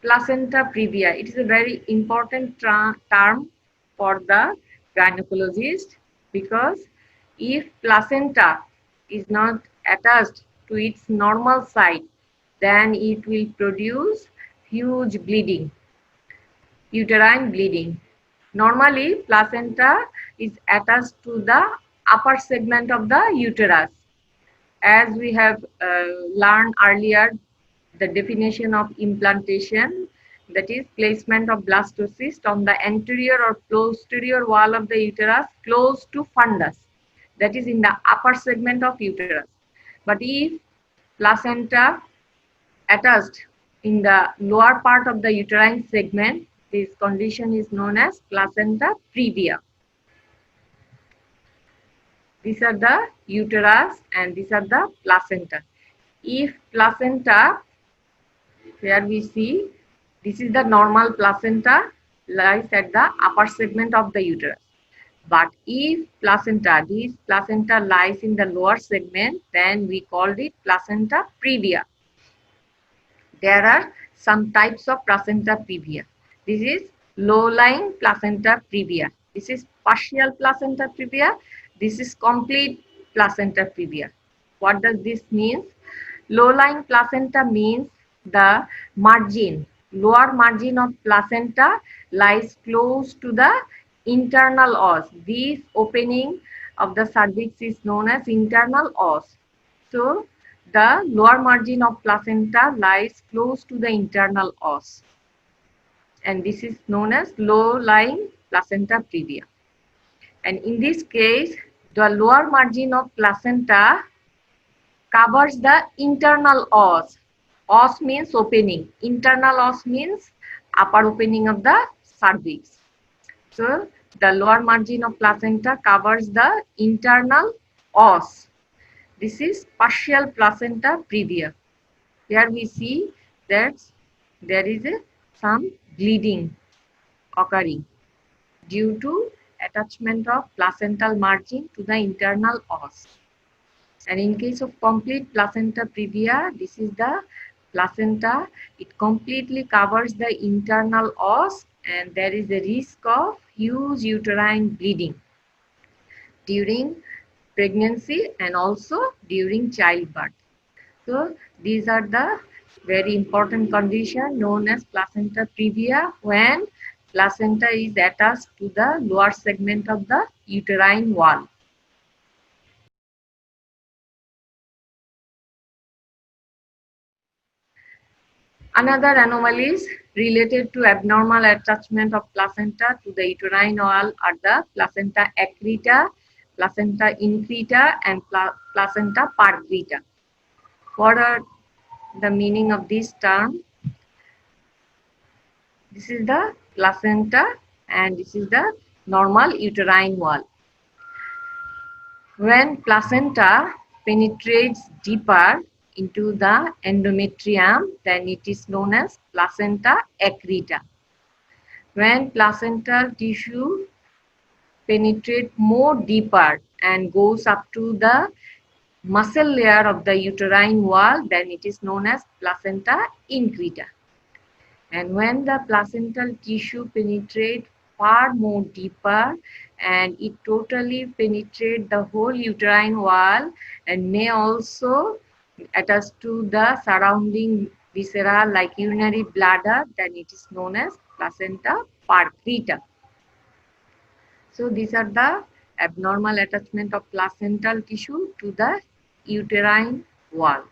Placenta previa. It is a very important term for the gynecologist, because if placenta is not attached to its normal site, then it will produce huge bleeding, uterine bleeding. Normally, placenta is attached to the upper segment of the uterus. As we have learned earlier, the definition of implantation, that is placement of blastocyst on the anterior or posterior wall of the uterus close to fundus, that is in the upper segment of uterus. But if placenta attached in the lower part of the uterine segment, this condition is known as placenta previa. These are the uterus and these are the placenta. If placenta, here we see, this is the normal placenta, lies at the upper segment of the uterus. But if this placenta lies in the lower segment, then we called it placenta previa. There are some types of placenta previa. This is low-lying placenta previa. This is partial placenta previa. This is complete placenta previa. What does this mean? Low-lying placenta means the margin, lower margin of placenta lies close to the internal os. This opening of the cervix is known as internal os. So, the lower margin of placenta lies close to the internal os, and this is known as low-lying placenta previa. And in this case, the lower margin of placenta covers the internal os. Os means opening. Internal os means upper opening of the cervix. So, the lower margin of placenta covers the internal os. This is partial placenta previa. Here we see that there is some bleeding occurring due to attachment of placental margin to the internal os. And in case of complete placenta previa, this is the placenta. It completely covers the internal os and there is a risk of huge uterine bleeding during pregnancy and also during childbirth. So these are the very important condition known as placenta previa, when placenta is attached to the lower segment of the uterine wall. Another anomalies related to abnormal attachment of placenta to the uterine wall are the placenta accreta, placenta increta, and placenta parcreta. What are the meaning of this term? This is the placenta and this is the normal uterine wall. When placenta penetrates deeper into the endometrium, then it is known as placenta accreta. When placental tissue penetrates more deeper and goes up to the muscle layer of the uterine wall, then it is known as placenta increta. And when the placental tissue penetrates far more deeper and it totally penetrates the whole uterine wall and may also attach to the surrounding viscera like urinary bladder, then it is known as placenta parcreta. So these are the abnormal attachment of placental tissue to the uterine wall.